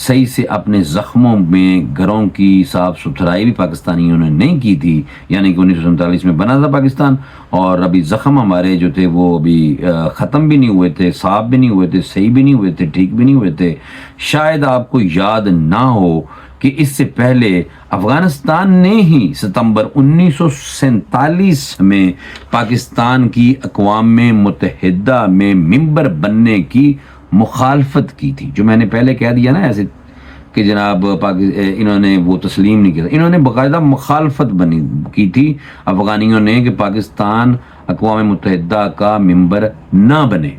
صحیح سے اپنے زخموں میں گھروں کی صاف ستھرائی بھی پاکستانیوں نے نہیں کی تھی، یعنی کہ 1947 میں بنا تھا پاکستان، اور ابھی زخم ہمارے جو تھے وہ ابھی ختم بھی نہیں ہوئے تھے، صاف بھی نہیں ہوئے تھے، صحیح بھی نہیں ہوئے تھے، ٹھیک بھی نہیں ہوئے تھے۔ شاید آپ کو یاد نہ ہو کہ اس سے پہلے افغانستان نے ہی ستمبر 1947 میں پاکستان کی اقوام متحدہ میں ممبر بننے کی مخالفت کی تھی، جو میں نے پہلے کہہ دیا نا ایسے کہ جناب انہوں نے وہ تسلیم نہیں کیا، انہوں نے باقاعدہ مخالفت کی تھی افغانیوں نے کہ پاکستان اقوام متحدہ کا ممبر نہ بنے۔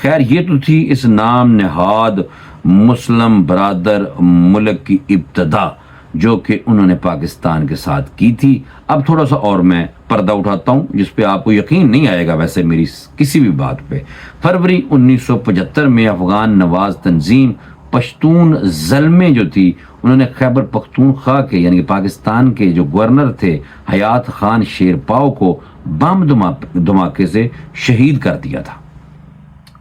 خیر یہ تو تھی اس نام نہاد مسلم برادر ملک کی ابتدا جو کہ انہوں نے پاکستان کے ساتھ کی تھی۔ اب تھوڑا سا اور میں پردہ اٹھاتا ہوں جس پہ آپ کو یقین نہیں آئے گا ویسے میری کسی بھی بات پہ۔ فروری 1975 میں افغان نواز تنظیم پشتون زلمے جو تھی، انہوں نے خیبر پختونخوا کے یعنی کہ پاکستان کے جو گورنر تھے حیات خان شیرپاؤ کو بم دھماکے سے شہید کر دیا تھا۔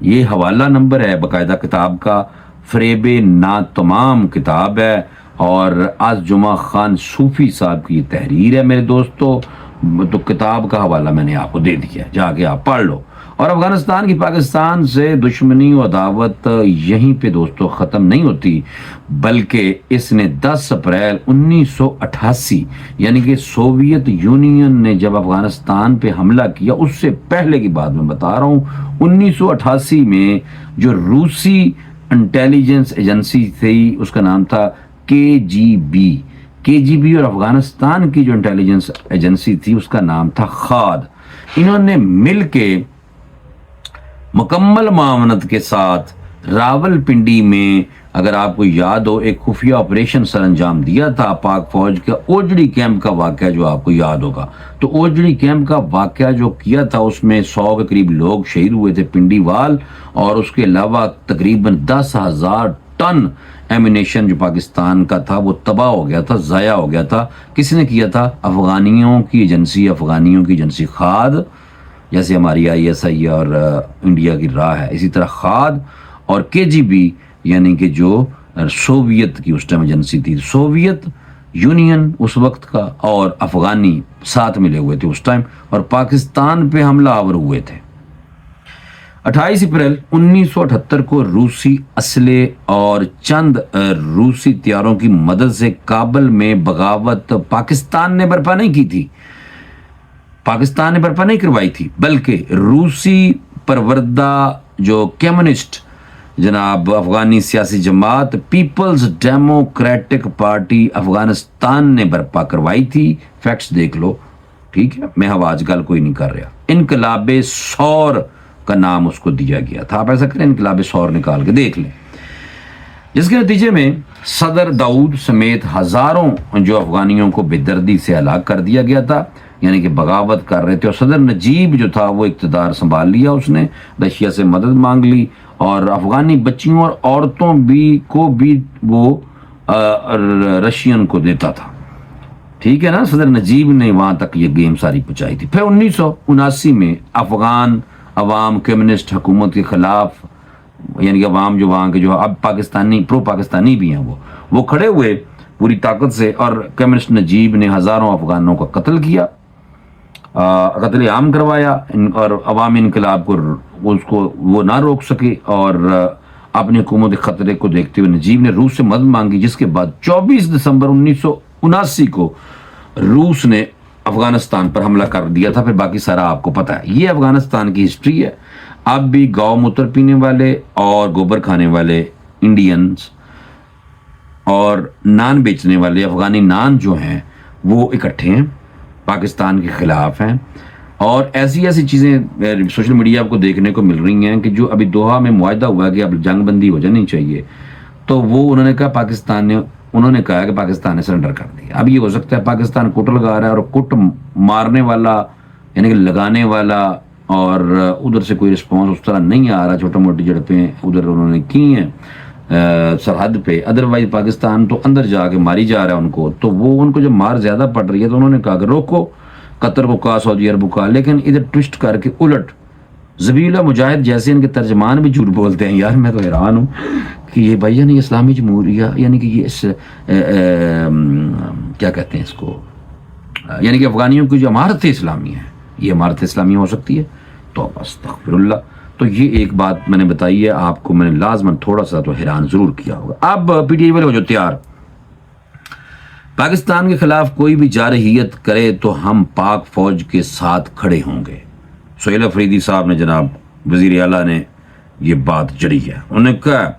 یہ حوالہ نمبر ہے باقاعدہ کتاب کا، فریب ناتمام کتاب ہے، اور آج جمعہ خان صوفی صاحب کی یہ تحریر ہے میرے دوستو، تو کتاب کا حوالہ میں نے آپ کو دے دیا ہے، جا کے آپ پڑھ لو۔ اور افغانستان کی پاکستان سے دشمنی و عداوت یہیں پہ دوستو ختم نہیں ہوتی، بلکہ اس نے 10 اپریل 1988 یعنی کہ سوویت یونین نے جب افغانستان پہ حملہ کیا، اس سے پہلے کی بات میں بتا رہا ہوں، 1988 میں جو روسی انٹیلیجنس ایجنسی تھی اس کا نام تھا KGB، اور افغانستان کی جو انٹیلیجنس ایجنسی تھی اس کا نام تھا خاد۔ انہوں نے مل کے مکمل معاونت کے ساتھ راول پنڈی میں، اگر آپ کو یاد ہو، ایک خفیہ آپریشن سر انجام دیا تھا پاک فوج کا۔ اوجڑی کیمپ کا واقعہ جو آپ کو یاد ہوگا، تو اوجڑی کیمپ کا واقعہ جو کیا تھا اس میں 100 کے قریب لوگ شہید ہوئے تھے پنڈی وال، اور اس کے علاوہ تقریباً 10,000 ٹن ایمونیشن جو پاکستان کا تھا وہ تباہ ہو گیا تھا، ضائع ہو گیا تھا۔ کس نے کیا تھا؟ افغانیوں کی ایجنسی خاد، جیسے ہماری ISI اور انڈیا کی راہ ہے، اسی طرح خاد اور KGB یعنی کہ جو سوویت کی اس ٹائم ایجنسی تھی، سوویت یونین اس وقت کا اور افغانی ساتھ ملے ہوئے تھے اس ٹائم، اور پاکستان پہ حملہ آور ہوئے تھے۔ 28 اپریل 1978 کو روسی اسلحے اور چند روسی طیاروں کی مدد سے کابل میں بغاوت پاکستان نے برپا نہیں کی تھی، پاکستان نے برپا نہیں کروائی تھی، بلکہ روسی پروردہ جو کمیونسٹ جناب افغانی سیاسی جماعت پیپلز ڈیموکریٹک پارٹی افغانستان نے برپا کروائی تھی۔ فیکٹس دیکھ لو، ٹھیک ہے، میں آج کل کوئی نہیں کر رہا۔ انقلاب سور کا نام اس کو دیا گیا تھا، آپ ایسا کریں انقلاب سور نکال کے دیکھ لیں، جس کے نتیجے میں صدر داؤد سمیت ہزاروں جو افغانیوں کو بے دردی سے ہلاک کر دیا گیا تھا، یعنی کہ بغاوت کر رہے تھے، اور صدر نجیب جو تھا وہ اقتدار سنبھال لیا، اس نے رشیا سے مدد مانگ لی، اور افغانی بچیوں اور عورتوں کو بھی وہ رشین کو دیتا تھا، ٹھیک ہے نا، صدر نجیب نے وہاں تک یہ گیم ساری پہنچائی تھی۔ پھر 1979 میں افغان عوام کمیونسٹ حکومت کے خلاف، یعنی کہ عوام جو وہاں کے جو اب پاکستانی پرو پاکستانی بھی ہیں وہ کھڑے ہوئے پوری طاقت سے، اور کمیونسٹ نجیب نے ہزاروں افغانوں کا قتل کیا، قتل عام کروایا، اور عوامی انقلاب کو اس کو وہ نہ روک سکے، اور اپنی حکومت خطرے کو دیکھتے ہوئے نجیب نے روس سے مدد مانگی، جس کے بعد 24 دسمبر 1979 کو روس نے افغانستان پر حملہ کر دیا تھا۔ پھر باقی سارا آپ کو پتا ہے، یہ افغانستان کی ہسٹری ہے۔ اب بھی گاؤں موتر پینے والے اور گوبر کھانے والے انڈینز اور نان بیچنے والے افغانی نان جو ہیں وہ اکٹھے ہیں، پاکستان کے خلاف ہیں، اور ایسی چیزیں سوشل میڈیا کو دیکھنے کو مل رہی ہیں کہ جو ابھی دوحہ میں معاہدہ ہوا کہ اب جنگ بندی ہو جانی چاہیے، تو وہ انہوں نے کہا کہ پاکستان نے سرنڈر کر دیا۔ اب یہ ہو سکتا ہے پاکستان کٹ لگا رہا ہے، اور کٹ مارنے والا یعنی کہ لگانے والا، اور ادھر سے کوئی رسپانس اس طرح نہیں آ رہا، چھوٹا موٹی جھڑپیں ادھر انہوں نے کی ہیں سرحد پہ، ادروائز پاکستان تو اندر جا کے ماری جا رہا ہے ان کو، تو وہ ان کو جب مار زیادہ پڑ رہی ہے تو انہوں نے کہا کہ روکو، قطر کو کہا، سعودی عرب کو کہا، لیکن ادھر ٹوسٹ کر کے الٹ ذبیح اللہ مجاہد جیسے ان کے ترجمان بھی جھوٹ بولتے ہیں۔ یار میں تو حیران ہوں کہ یہ بھائی یعنی اسلامی جمہوریہ یعنی کہ یہ کیا کہتے ہیں اس کو، یعنی کہ افغانیوں کی جو عمارت اسلامی ہے یہ عمارت اسلامی ہو سکتی ہے؟ تو استغفر اللہ. تو یہ ایک بات میں نے بتائی ہے آپ کو، میں نے لازماً تھوڑا سا تو حیران ضرور کیا ہوگا. اب پی ٹی آئی والے ہو جو تیار، پاکستان کے خلاف کوئی بھی جارحیت کرے تو ہم پاک فوج کے ساتھ کھڑے ہوں گے. سہیل افریدی صاحب نے، جناب وزیر اعلیٰ نے یہ بات جڑی ہے، انہوں نے کہا،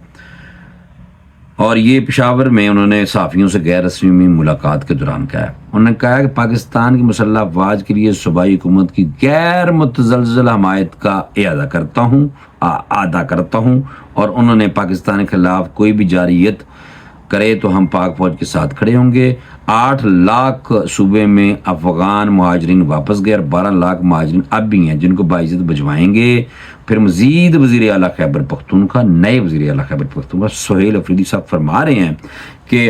اور یہ پشاور میں انہوں نے صحافیوں سے غیر رسمی ملاقات کے دوران کہا. انہوں نے کہا کہ پاکستان کی مسلح افواج کے لیے صوبائی حکومت کی غیر متزلزل حمایت کا اعادہ کرتا ہوں اور انہوں نے پاکستان کے خلاف کوئی بھی جارحیت کرے تو ہم پاک فوج کے ساتھ کھڑے ہوں گے. 8 لاکھ صوبے میں افغان مہاجرین واپس گئے اور 12 لاکھ مہاجرین اب بھی ہیں جن کو باعزت بھجوائیں گے. پھر مزید وزیر اعلیٰ خیبر پختونخوا، نئے وزیر اعلیٰ خیبر پختونخوا سہیل افریدی صاحب فرما رہے ہیں کہ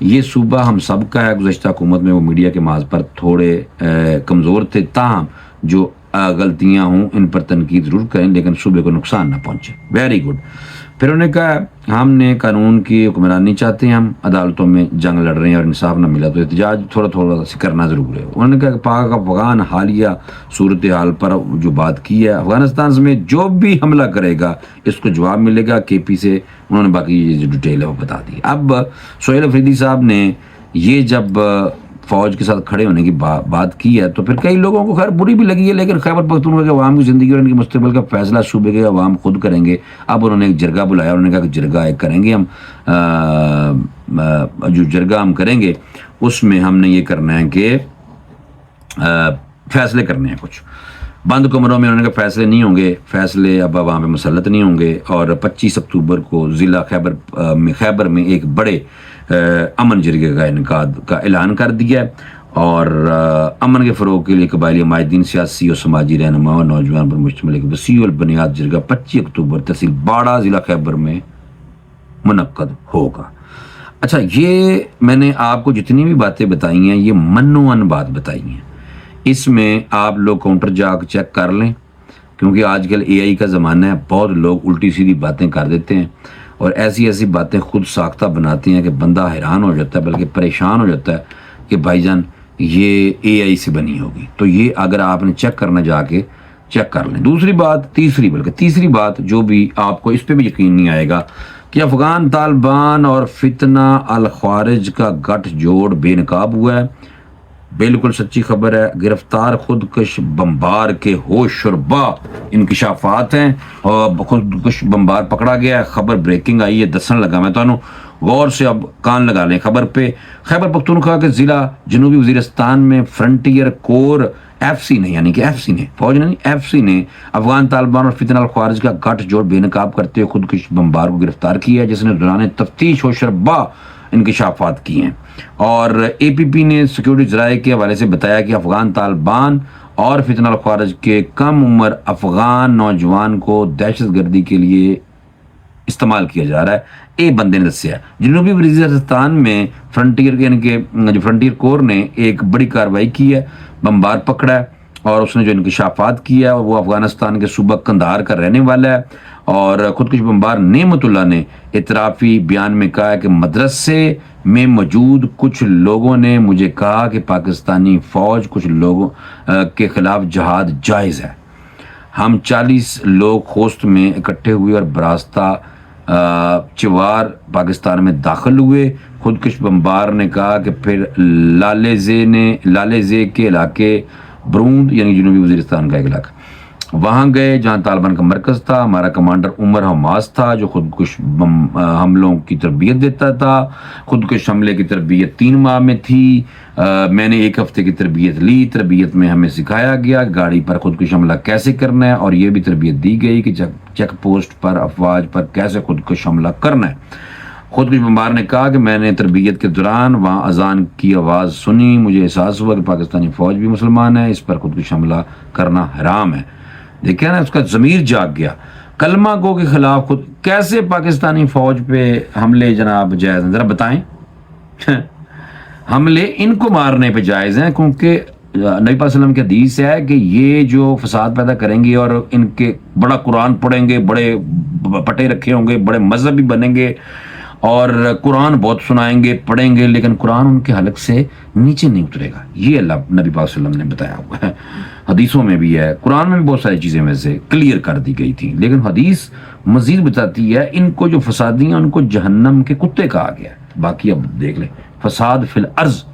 یہ صوبہ ہم سب کا ہے. گزشتہ حکومت میں وہ میڈیا کے محاذ پر تھوڑے کمزور تھے، تاہم جو غلطیاں ہوں ان پر تنقید ضرور کریں لیکن صوبے کو نقصان نہ پہنچے. Very good. پھر انہوں نے کہا ہم نے قانون کی حکمرانی چاہتے ہیں، ہم عدالتوں میں جنگ لڑ رہے ہیں اور انصاف نہ ملا تو احتجاج تھوڑا سا کرنا ضرور ہے. انہوں نے کہا کہ پاک افغان حالیہ صورتحال پر جو بات کی ہے، افغانستان میں جو بھی حملہ کرے گا اس کو جواب ملے گا. کے پی سے انہوں نے باقی یہ جو ڈیٹیل ہے وہ بتا دی. اب سہیل افریدی صاحب نے یہ جب فوج کے ساتھ کھڑے ہونے کی بات کی ہے تو پھر کئی لوگوں کو خیر بری بھی لگی ہے، لیکن خیبر پختونخوا کے عوام کی زندگی اور ان کے مستقبل کا فیصلہ صوبے کے عوام خود کریں گے. اب انہوں نے ایک جرگہ بلایا، انہوں نے کہا کہ جرگہ ایک کریں گے ہم، جو جرگہ ہم کریں گے اس میں ہم نے یہ کرنا ہے کہ فیصلے کرنے ہیں. کچھ بند کمروں میں انہوں نے کہا فیصلے نہیں ہوں گے، فیصلے اب وہاں پہ مسلط نہیں ہوں گے. اور 25 اکتوبر کو ضلع خیبر میں ایک بڑے امن جرگے کا انعقاد کا اعلان کر دیا ہے اور امن کے فروغ کے لیے قبائلی ماہدین، سیاسی اور سماجی رہنما اور نوجوان پر مشتمل ایک وسیع البنیاد جرگہ 25 اکتوبر تحصیل باڑہ ضلع خیبر میں منعقد ہوگا. اچھا، یہ میں نے آپ کو جتنی بھی باتیں بتائی ہیں یہ منوان بات بتائی ہیں، اس میں آپ لوگ کاؤنٹر جا کے چیک کر لیں کیونکہ آج کل اے آئی کا زمانہ ہے. بہت لوگ الٹی سیدھی باتیں کر دیتے ہیں اور ایسی باتیں خود ساختہ بناتے ہیں کہ بندہ حیران ہو جاتا ہے بلکہ پریشان ہو جاتا ہے کہ بھائی جان یہ اے آئی سے بنی ہوگی. تو یہ اگر آپ نے چیک کرنا جا کے چیک کر لیں. تیسری بات جو بھی آپ کو اس پہ بھی یقین نہیں آئے گا کہ افغان طالبان اور فتنہ الخوارج کا گٹھ جوڑ بے نقاب ہوا ہے. بالکل سچی خبر ہے. گرفتار خودکش بمبار کے ہوش شربا انکشافات ہیں اور خودکش بمبار پکڑا گیا ہے. خبر بریکنگ آئی ہے، دسن لگا میں تو غور سے اب کان لگا لیں خبر پہ. خیبر پختونخوا کے ضلع جنوبی وزیرستان میں فرنٹیئر کور ایف سی نے، یعنی کہ ایف سی نے، فوج نے نہیں، ایف سی نے افغان طالبان اور فتنہ الخوارج کا گٹھ جوڑ بے نقاب کرتے ہوئے خودکش بمبار کو گرفتار کیا ہے جس نے دوران تفتیش ہوش شربا انکشافات کیے ہیں. اور اے پی پی نے سیکیورٹی ذرائع کے حوالے سے بتایا کہ افغان طالبان اور فتنہ الخوارج کے کم عمر افغان نوجوان کو دہشت گردی کے لیے استعمال کیا جا رہا ہے. ایک بندے نے دسیا جنوبی وزیرستان میں فرنٹیئر یعنی کہ جو فرنٹیئر کور نے ایک بڑی کارروائی کی ہے، بمبار پکڑا ہے اور اس نے جو انکشافات کیا ہے اور وہ افغانستان کے صوبہ قندھار کا رہنے والا ہے. اور خودکش بمبار نعمت اللہ نے اعترافی بیان میں کہا کہ مدرسے میں موجود کچھ لوگوں نے مجھے کہا کہ پاکستانی فوج کچھ لوگوں کے خلاف جہاد جائز ہے. ہم 40 لوگ خوست میں اکٹھے ہوئے اور براستہ چوار پاکستان میں داخل ہوئے. خودکش بمبار نے کہا کہ پھر لالے زے کے علاقے بروند یعنی جنوبی وزیرستان کا ایک علاقہ وہاں گئے جہاں طالبان کا مرکز تھا. ہمارا کمانڈر عمر حماس تھا جو خودکش حملوں کی تربیت دیتا تھا. خودکش حملے کی تربیت 3 ماہ میں تھی. میں نے 1 ہفتے کی تربیت لی. تربیت میں ہمیں سکھایا گیا گاڑی پر خودکش حملہ کیسے کرنا ہے اور یہ بھی تربیت دی گئی کہ چیک پوسٹ پر افواج پر کیسے خودکش حملہ کرنا ہے. خودکش بمبار نے کہا کہ میں نے تربیت کے دوران وہاں اذان کی آواز سنی، مجھے احساس ہوا کہ پاکستانی فوج بھی مسلمان ہے، اس پر خودکش حملہ کرنا حرام ہے. دیکھیں نا، اس کا ضمیر جاگ گیا. کلمہ گو کے خلاف خود کیسے پاکستانی فوج پہ حملے جناب جائز ہیں؟ ذرا بتائیں. حملے ان کو مارنے پہ جائز ہیں کیونکہ نبی پاک صلی اللہ علیہ وسلم کی حدیث ہے کہ یہ جو فساد پیدا کریں گے اور ان کے بڑا قرآن پڑھیں گے، بڑے پٹے رکھے ہوں گے، بڑے مذہبی بنیں گے اور قرآن بہت سنائیں گے، پڑھیں گے، لیکن قرآن ان کے حلق سے نیچے نہیں اترے گا. یہ اللہ نبی پاک صلی اللہ علیہ وسلم نے بتایا ہوا ہے. حدیثوں میں بھی ہے، قرآن میں بھی بہت ساری چیزیں میں سے کلیئر کر دی گئی تھی، لیکن حدیث مزید بتاتی ہے ان کو جو فسادی ہیں ان کو جہنم کے کتے کہا گیا ہے. باقی اب دیکھ لیں، فساد فی الارض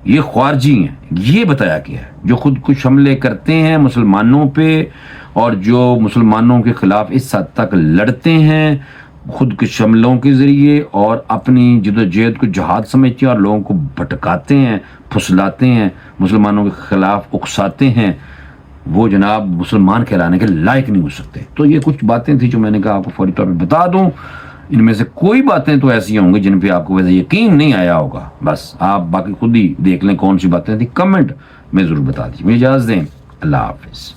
یہ خارجی ہیں، یہ بتایا گیا ہے جو خود کش حملے کرتے ہیں مسلمانوں پہ اور جو مسلمانوں کے خلاف اس حد تک لڑتے ہیں خود کش حملوں کے ذریعے اور اپنی جدوجہد کو جہاد سمجھتے ہیں اور لوگوں کو بھٹکاتے ہیں، پھسلاتے ہیں، مسلمانوں کے خلاف اکساتے ہیں، وہ جناب مسلمان کہلانے کے لائق نہیں ہو سکتے. تو یہ کچھ باتیں تھیں جو میں نے کہا آپ کو فوری طور پہ بتا دوں. ان میں سے کوئی باتیں تو ایسی ہوں گی جن پہ آپ کو ویسے یقین نہیں آیا ہوگا، بس آپ باقی خود ہی دیکھ لیں کون سی باتیں تھیں، کمنٹ میں ضرور بتا دیجیے. مجھے اجازت دیں، اللہ حافظ.